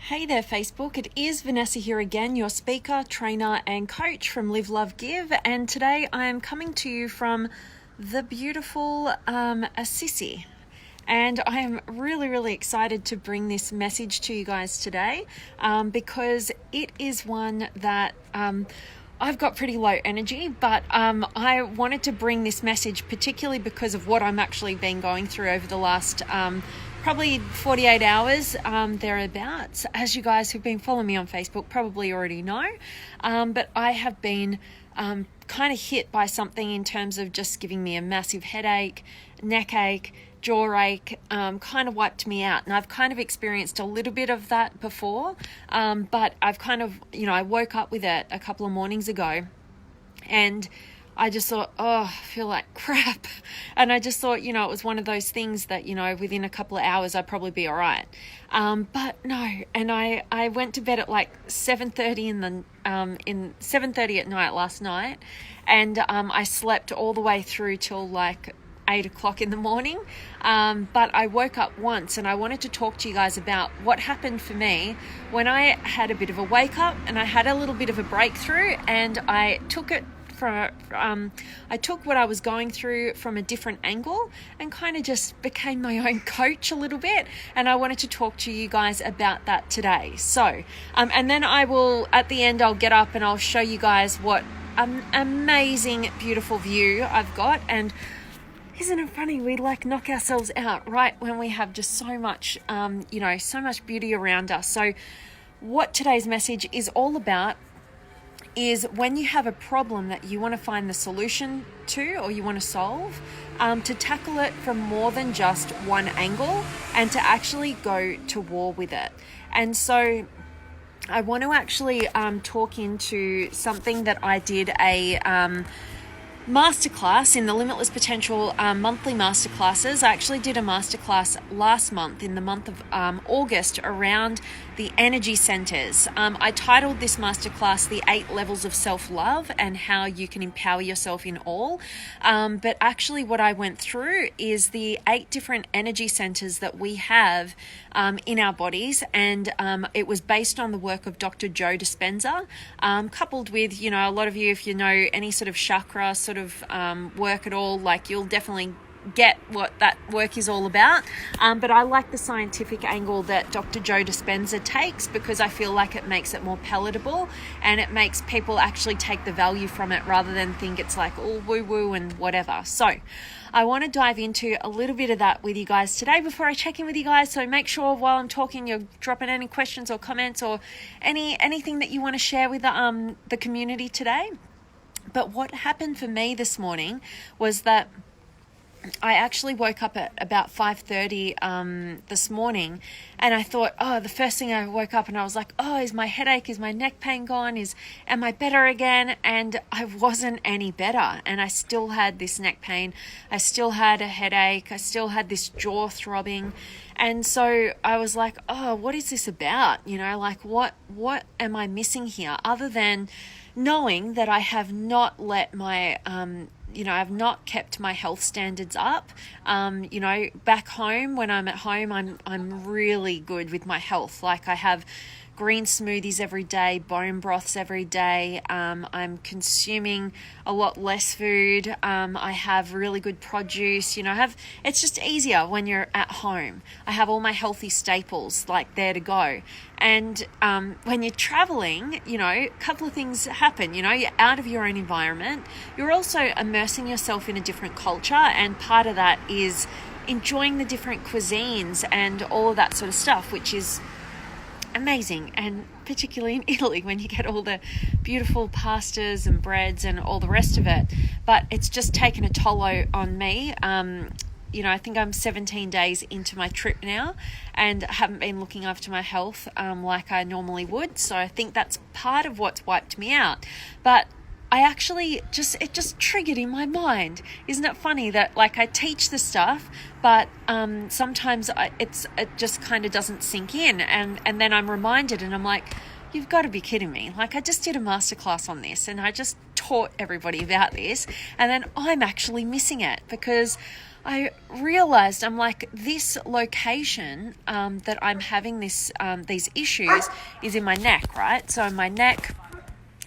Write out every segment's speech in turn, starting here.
Hey there, Facebook. It is Vanessa here again, your speaker, trainer, and coach from Live, Love, Give. And today I am coming to you from the beautiful Assisi. And I am really excited to bring this message to you guys today because it is one that I've got pretty low energy, but I wanted to bring this message particularly because of what I'm actually been going through over the last probably 48 hours thereabouts. As you guys who've been following me on Facebook probably already know, but I have been kind of hit by something in terms of just giving me a massive headache, neck ache, jaw ache, kind of wiped me out. And I've kind of experienced a little bit of that before, but I've kind of, I woke up with it a couple of mornings ago and I just thought, I feel like crap. And I just thought, it was one of those things that, within a couple of hours, I'd probably be all right. But no. And I went to bed at like 7:30 7:30 at night last night. And I slept all the way through till like 8 o'clock in the morning. But I woke up once and I wanted to talk to you guys about what happened for me when I had a bit of a wake up and I had a little bit of a breakthrough, and I took it I took what I was going through from a different angle and kind of just became my own coach a little bit. And I wanted to talk to you guys about that today. So, and then I will, at the end, I'll get up and I'll show you guys what an amazing, beautiful view I've got. And isn't it funny? We knock ourselves out right when we have just so much, so much beauty around us. So what today's message is all about is when you have a problem that you want to find the solution to or you want to solve, to tackle it from more than just one angle and to actually go to war with it. And so I want to actually talk into something that I did a masterclass in the Limitless Potential monthly masterclasses. I actually did a masterclass last month in the month of August around the energy centers. I titled this masterclass The 8 Levels of Self-Love and How You Can Empower Yourself in All. But actually what I went through is the 8 different energy centers that we have in our bodies. And it was based on the work of Dr. Joe Dispenza, coupled with, a lot of you, if you know any sort of chakra sort of work at all, you'll definitely get what that work is all about. But I like the scientific angle that Dr. Joe Dispenza takes because I feel like it makes it more palatable and it makes people actually take the value from it rather than think it's like all woo-woo and whatever. So I want to dive into a little bit of that with you guys today before I check in with you guys. So make sure while I'm talking, you're dropping any questions or comments or anything that you want to share with the community today. But what happened for me this morning was that I actually woke up at about 5:30 this morning, and I thought, the first thing I woke up and I was like, is my headache, is my neck pain gone, am I better again? And I wasn't any better, and I still had this neck pain, I still had a headache, I still had this jaw throbbing. And so I was like, what is this about? What am I missing here other than knowing that I have not let my I've not kept my health standards up. Back home, when I'm at home, I'm really good with my health. I have green smoothies every day, bone broths every day. I'm consuming a lot less food. I have really good produce. It's just easier when you're at home. I have all my healthy staples there to go. And when you're traveling, a couple of things happen. You're out of your own environment. You're also immersing yourself in a different culture. And part of that is enjoying the different cuisines and all of that sort of stuff, which is amazing. And particularly in Italy when you get all the beautiful pastas and breads and all the rest of it. But it's just taken a toll on me. I think I'm 17 days into my trip now and haven't been looking after my health like I normally would. So I think that's part of what's wiped me out. But I actually it just triggered in my mind. Isn't it funny that I teach the stuff, but sometimes it just kind of doesn't sink in. And then I'm reminded and I'm like, you've got to be kidding me. I just did a masterclass on this and I just taught everybody about this. And then I'm actually missing it because I realized, I'm like, this location that I'm having these issues is in my neck, right? So my neck,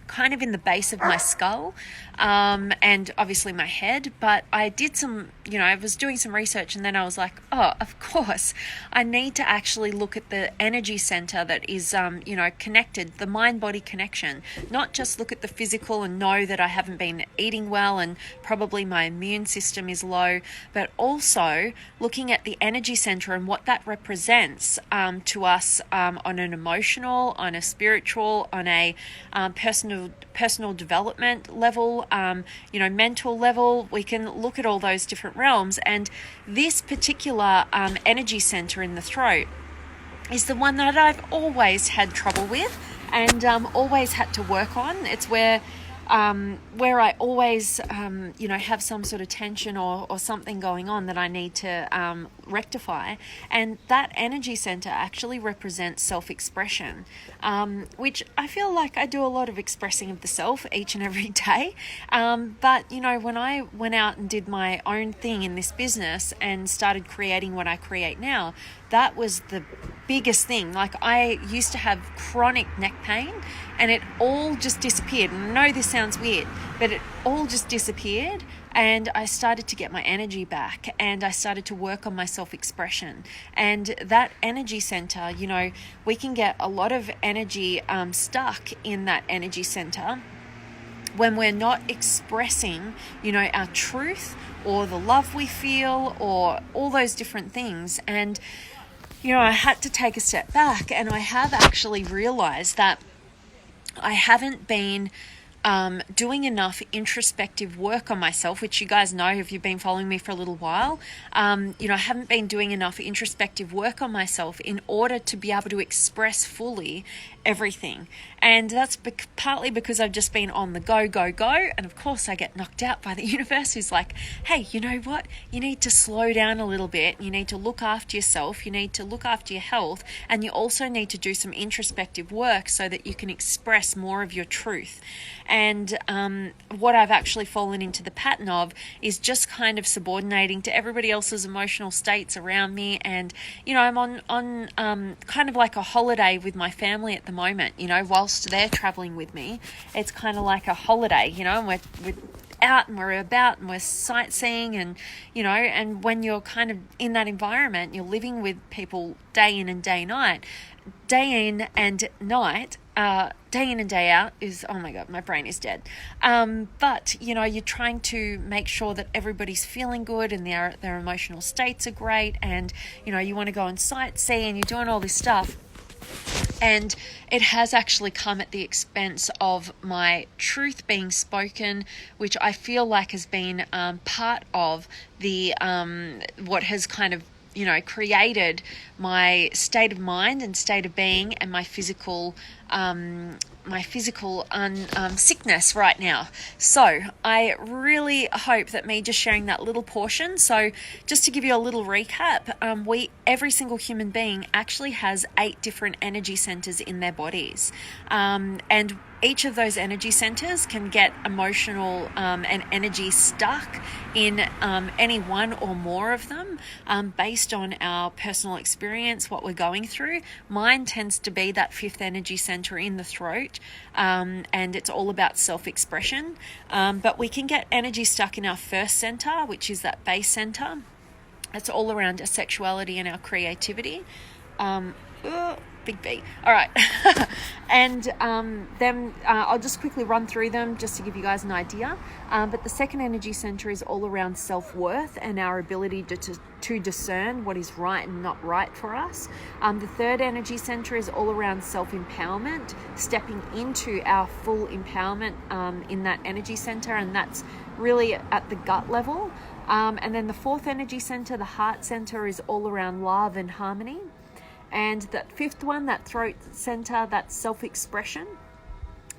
kind of in the base of my skull, and obviously my head. But I did some, I was doing some research, and then I was like, oh, of course, I need to actually look at the energy center that is, connected, the mind-body connection, not just look at the physical and know that I haven't been eating well and probably my immune system is low, but also looking at the energy center and what that represents to us on an emotional, on a spiritual, on a personal development level, mental level. We can look at all those different realms, and this particular energy center in the throat is the one that I've always had trouble with and always had to work on. It's where I always, have some sort of tension or something going on that I need to rectify. And that energy center actually represents self-expression, which I feel like I do a lot of expressing of the self each and every day. But, when I went out and did my own thing in this business and started creating what I create now, that was the biggest thing. Like, I used to have chronic neck pain, and it all just disappeared. And I know this sounds weird, but it all just disappeared. And I started to get my energy back, and I started to work on my self-expression. And that energy center, we can get a lot of energy stuck in that energy center when we're not expressing, our truth or the love we feel or all those different things. And I had to take a step back, and I have actually realized that I haven't been doing enough introspective work on myself, which you guys know if you've been following me for a little while. I haven't been doing enough introspective work on myself in order to be able to express fully everything. And that's partly because I've just been on the go. And of course I get knocked out by the universe, who's like, hey, you know what? You need to slow down a little bit. You need to look after yourself. You need to look after your health. And you also need to do some introspective work so that you can express more of your truth. And what I've actually fallen into the pattern of is just kind of subordinating to everybody else's emotional states around me. And, I'm on kind of like a holiday with my family at the moment, whilst they're traveling with me. It's kind of like a holiday, and we're out and we're about and we're sightseeing, and and when you're kind of in that environment, you're living with people day in and day out. Day in and day out is, oh my God, my brain is dead. But, you're trying to make sure that everybody's feeling good and their emotional states are great. And, you want to go and sightsee and you're doing all this stuff. And it has actually come at the expense of my truth being spoken, which I feel like has been part of the what has kind of created my state of mind and state of being and my physical sickness right now. So I really hope that me just sharing that little portion. So just to give you a little recap, every single human being actually has 8 different energy centers in their bodies, and each of those energy centers can get emotional and energy stuck in any one or more of them based on our personal experience, what we're going through. Mine tends to be that 5th energy center in the throat, and it's all about self-expression. But we can get energy stuck in our 1st center, which is that base center. It's all around our sexuality and our creativity. Big B. All right. And then I'll just quickly run through them just to give you guys an idea. But the 2nd energy center is all around self-worth and our ability to discern what is right and not right for us. The 3rd energy center is all around self-empowerment, stepping into our full empowerment in that energy center, and that's really at the gut level. And then the 4th energy center, the heart center, is all around love and harmony. And that 5th one, that throat center, that's self-expression.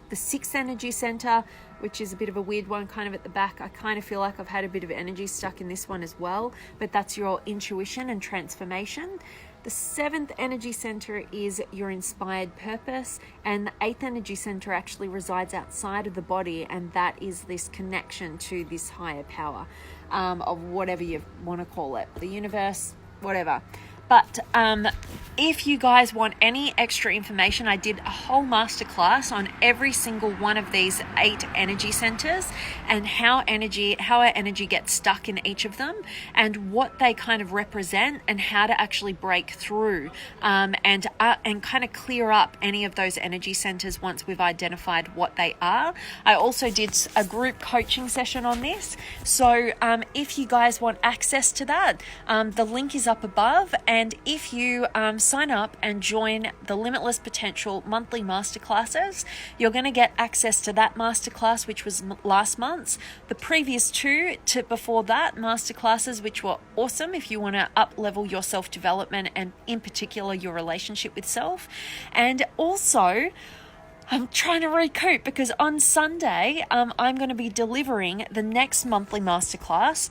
The 6th energy center, which is a bit of a weird one, kind of at the back. I kind of feel like I've had a bit of energy stuck in this one as well, but that's your intuition and transformation. The 7th energy center is your inspired purpose, and the 8th energy center actually resides outside of the body, and that is this connection to this higher power, of whatever you want to call it, the universe, whatever. But if you guys want any extra information, I did a whole masterclass on every single one of these 8 energy centers and how our energy gets stuck in each of them and what they kind of represent and how to actually break through and kind of clear up any of those energy centers once we've identified what they are. I also did a group coaching session on this. So if you guys want access to that, the link is up above. And if you sign up and join the Limitless Potential monthly masterclasses, you're going to get access to that masterclass, which was last month's, the previous 2 to before that masterclasses, which were awesome if you want to up level your self-development and in particular your relationship with self. And also, I'm trying to recoup because on Sunday, I'm going to be delivering the next monthly masterclass,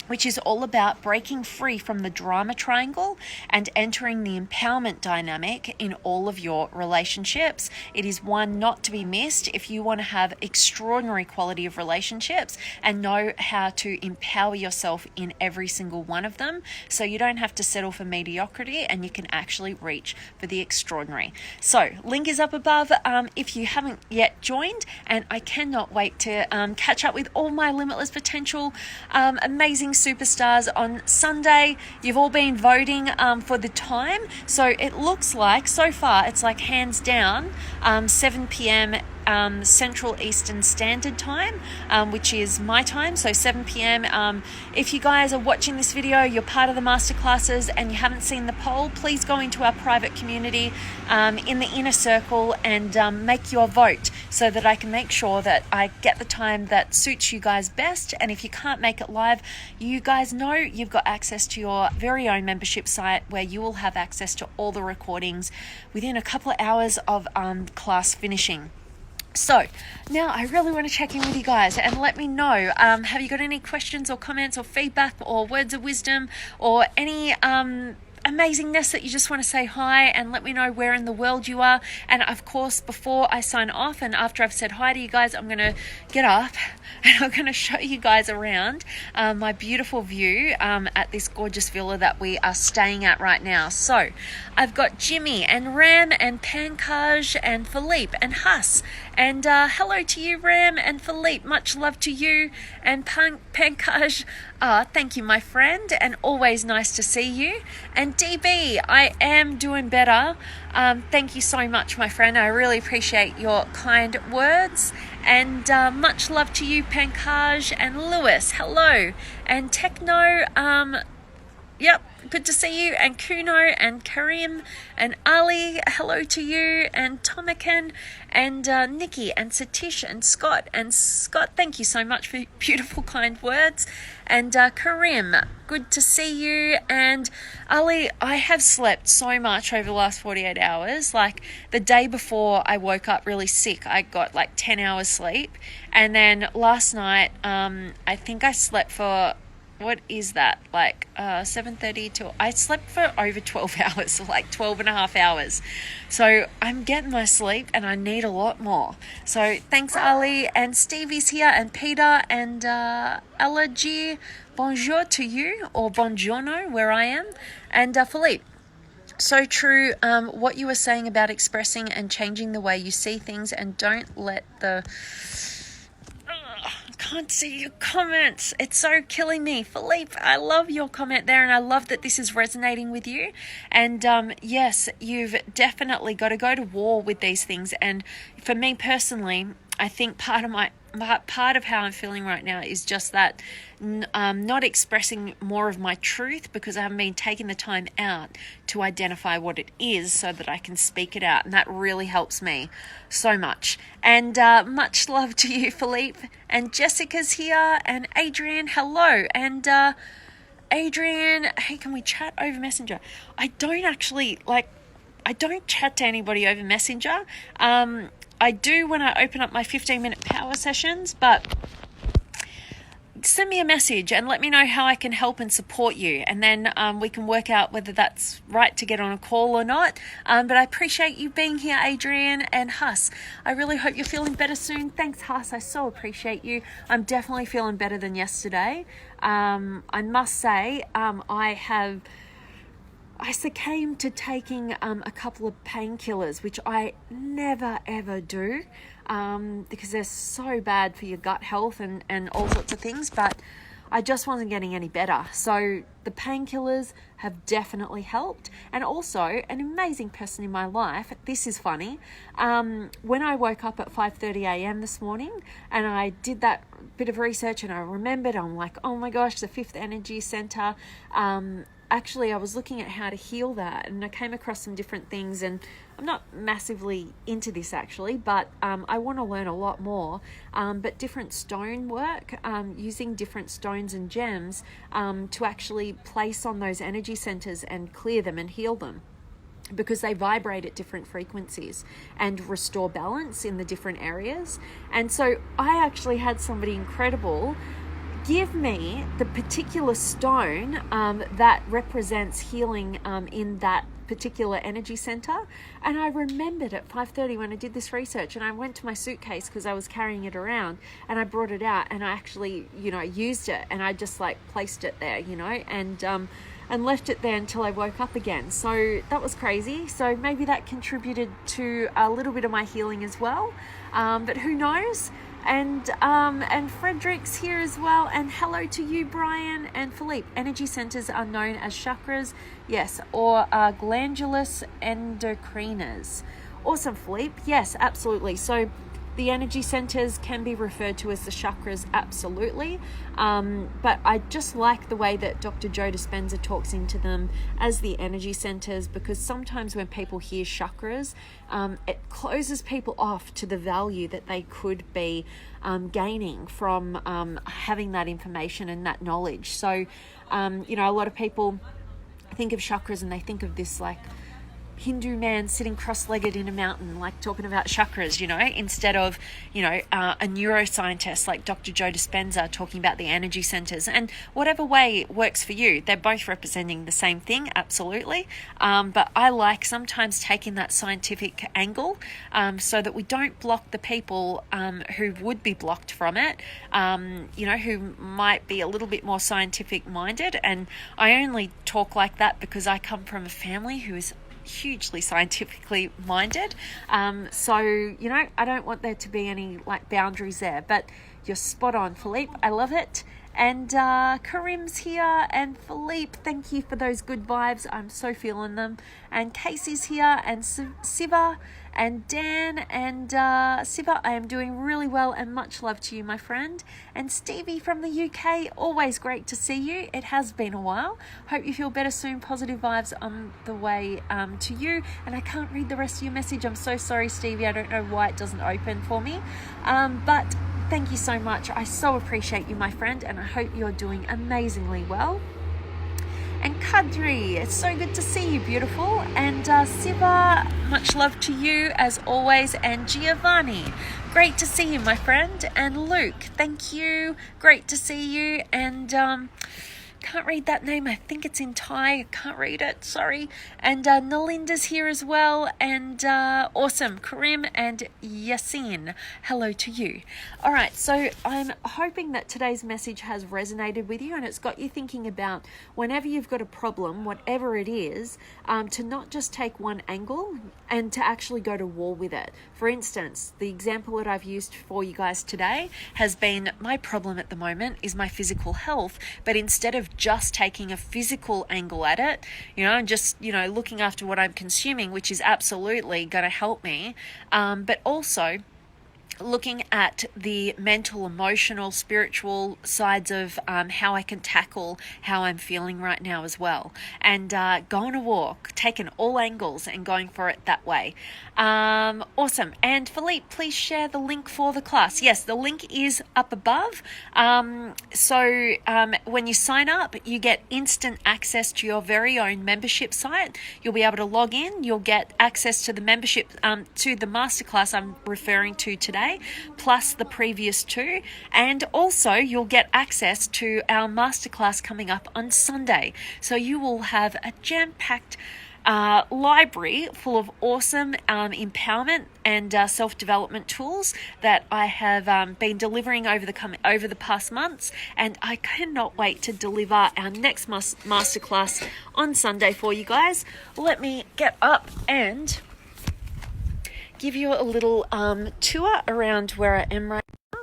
which is all about breaking free from the drama triangle and entering the empowerment dynamic in all of your relationships. It is one not to be missed if you want to have extraordinary quality of relationships and know how to empower yourself in every single one of them, so you don't have to settle for mediocrity and you can actually reach for the extraordinary. So link is up above if you haven't yet joined, and I cannot wait to catch up with all my Limitless Potential amazing superstars on Sunday. You've all been voting for the time, so it looks like so far it's like hands down 7 p.m. Central Eastern Standard Time, which is my time, so 7 p.m. If you guys are watching this video, you're part of the masterclasses and you haven't seen the poll, please go into our private community in the inner circle and make your vote so that I can make sure that I get the time that suits you guys best. And if you can't make it live, you guys know you've got access to your very own membership site where you will have access to all the recordings within a couple of hours of class finishing. So now I really want to check in with you guys and let me know, have you got any questions or comments or feedback or words of wisdom or any amazingness that you just want to say hi and let me know where in the world you are. And of course, before I sign off and after I've said hi to you guys, I'm going to get up and I'm going to show you guys around my beautiful view at this gorgeous villa that we are staying at right now. So I've got Jimmy and Ram and Pankaj and Philippe and Huss. And hello to you, Ram and Philippe. Much love to you. And Pankaj, thank you, my friend. And always nice to see you. And DB, I am doing better. Thank you so much, my friend. I really appreciate your kind words. And much love to you, Pankaj and Lewis. Hello. And Techno, yep, good to see you. And Kuno and Karim and Ali, hello to you. And Tomakan and Nikki and Satish and Scott. And Scott, thank you so much for beautiful, kind words. And Karim, good to see you. And Ali, I have slept so much over the last 48 hours. Like the day before I woke up really sick, I got like 10 hours sleep. And then last night, I think I slept for, what is that? Like 7:30 till, I slept for over 12 hours, so like 12 and a half hours. So I'm getting my sleep and I need a lot more. So thanks, Ali. And Stevie's here and Peter and Allergy. Bonjour to you, or buongiorno where I am. And Philippe. So true, what you were saying about expressing and changing the way you see things, and don't let the... can't see your comments. It's so killing me. Philippe, I love your comment there, and I love that this is resonating with you. And yes, you've definitely got to go to war with these things. And for me personally, I think part of how I'm feeling right now is just that not expressing more of my truth because I haven't been taking the time out to identify what it is so that I can speak it out. And that really helps me so much. And much love to you, Philippe. And Jessica's here. And Adrian, hello. And Adrian, hey, can we chat over Messenger? I don't chat to anybody over Messenger. I do when I open up my 15-minute power sessions, but send me a message and let me know how I can help and support you. And then we can work out whether that's right to get on a call or not. But I appreciate you being here, Adrian and Huss. I really hope you're feeling better soon. Thanks, Huss. I so appreciate you. I'm definitely feeling better than yesterday. I must say, I succumbed to taking a couple of painkillers, which I never ever do, because they're so bad for your gut health and all sorts of things, but I just wasn't getting any better. So the painkillers have definitely helped. And also an amazing person in my life, this is funny, when I woke up at 5:30 a.m. this morning and I did that bit of research and I remembered, I'm like, oh my gosh, the fifth energy center. Actually, I was looking at how to heal that and I came across some different things, and I'm not massively into this actually, but I want to learn a lot more. But different stone work, using different stones and gems to actually place on those energy centers and clear them and heal them, because they vibrate at different frequencies and restore balance in the different areas. And so I actually had somebody incredible give me the particular stone that represents healing in that particular energy center. And I remembered at 5:30 when I did this research, and I went to my suitcase because I was carrying it around, and I brought it out and I actually, used it, and I just placed it there, and left it there until I woke up again. So that was crazy. So maybe that contributed to a little bit of my healing as well. But who knows? And Frederick's here as well. And hello to you, Brian and Philippe. Energy centers are known as chakras, yes, or glandulous endocrinas. Awesome, Philippe. Yes, absolutely. So the energy centers can be referred to as the chakras, absolutely. But I just like the way that Dr. Joe Dispenza talks into them as the energy centers, because sometimes when people hear chakras, it closes people off to the value that they could be gaining from having that information and that knowledge. So, a lot of people think of chakras and they think of this Hindu man sitting cross-legged in a mountain, talking about chakras, instead of, a neuroscientist like Dr. Joe Dispenza talking about the energy centers. And whatever way works for you, they're both representing the same thing, absolutely. But I like sometimes taking that scientific angle so that we don't block the people who would be blocked from it, who might be a little bit more scientific minded. And I only talk like that because I come from a family who is hugely scientifically minded, so I don't want there to be any boundaries there. But you're spot on, Philippe. I love it. And Karim's here, and Philippe, thank you for those good vibes. I'm so feeling them. And Casey's here, and Siva, and Dan, and Siva, I am doing really well, and much love to you, my friend. And Stevie from the UK, always great to see you. It has been a while. Hope you feel better soon. Positive vibes on the way to you. And I can't read the rest of your message. I'm so sorry, Stevie. I don't know why it doesn't open for me. But thank you so much. I so appreciate you, my friend, and I hope you're doing amazingly well. And Kadri, it's so good to see you, beautiful. And Siva, much love to you as always. And Giovanni, great to see you, my friend. And Luke, thank you. Great to see you. And can't read that name. I think it's in Thai. I can't read it. Sorry. And Nalinda's here as well. And awesome. Karim and Yasin. Hello to you. All right. So I'm hoping that today's message has resonated with you and it's got you thinking about whenever you've got a problem, whatever it is, to not just take one angle and to actually go to war with it. For instance, the example that I've used for you guys today has been my problem at the moment is my physical health, but instead of just taking a physical angle at it, and just, looking after what I'm consuming, which is absolutely going to help me, but also looking at the mental, emotional, spiritual sides of how I can tackle how I'm feeling right now as well. And go on a walk, taking all angles and going for it that way. Awesome. And Philippe, please share the link for the class. Yes, the link is up above. So when you sign up, you get instant access to your very own membership site. You'll be able to log in. You'll get access to the membership, to the masterclass I'm referring to today. Saturday, plus the previous 2. And also you'll get access to our masterclass coming up on Sunday. So you will have a jam-packed library full of awesome empowerment and self-development tools that I have been delivering over the past months, and I cannot wait to deliver our next masterclass on Sunday for you guys. Let me get up and give you a little tour around where I am right now.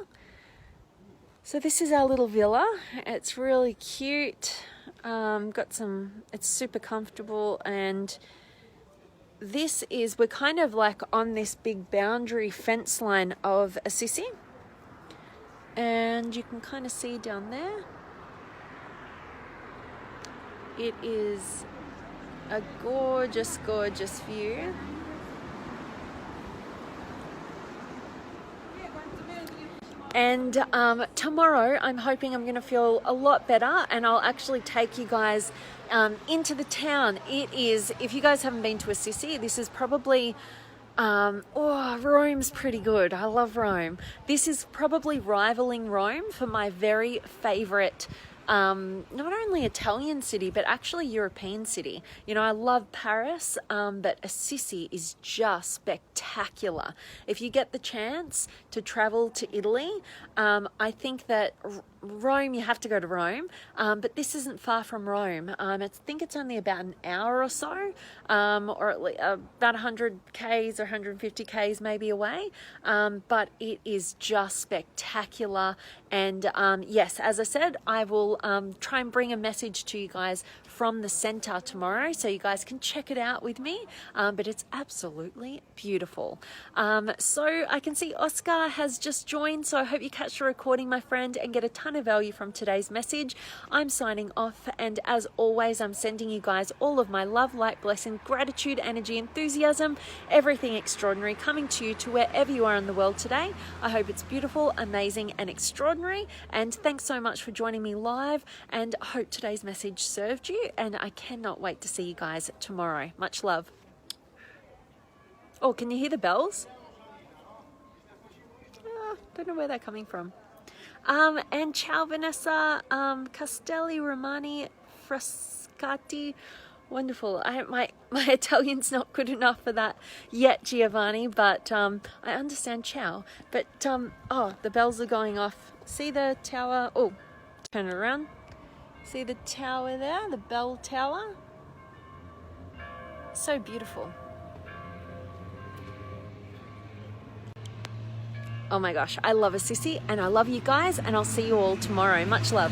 So this is our little villa. It's really cute. It's super comfortable, and we're kind of like on this big boundary fence line of Assisi, and you can kind of see down there. It is a gorgeous, gorgeous view. And tomorrow I'm hoping I'm going to feel a lot better, and I'll actually take you guys into the town. It is, if you guys haven't been to Assisi, this is probably, Rome's pretty good. I love Rome. This is probably rivaling Rome for my very favourite not only Italian city, but actually European city. You know, I love Paris, but Assisi is just spectacular. If you get the chance to travel to Italy, I think that Rome, you have to go to Rome, but this isn't far from Rome. I think it's only about an hour or so, or at least about 100 Ks or 150 Ks maybe away, but it is just spectacular. And yes, as I said, I will try and bring a message to you guys from the center tomorrow, so you guys can check it out with me, but it's absolutely beautiful. So I can see Oscar has just joined, so I hope you catch the recording, my friend, and get a ton of value from today's message. I'm signing off, and as always, I'm sending you guys all of my love, light, blessing, gratitude, energy, enthusiasm, everything extraordinary coming to you to wherever you are in the world today. I hope it's beautiful, amazing, and extraordinary, and thanks so much for joining me live, and I hope today's message served you, and I cannot wait to see you guys tomorrow. Much love. Oh, can you hear the bells? Don't know where they're coming from. And ciao Vanessa, Castelli Romani Frascati. Wonderful. My Italian's not good enough for that yet, Giovanni, but I understand ciao. But the bells are going off. See the tower? Oh, turn it around. See the tower there, the bell tower? So beautiful. Oh my gosh, I love Assisi, and I love you guys, and I'll see you all tomorrow. Much love.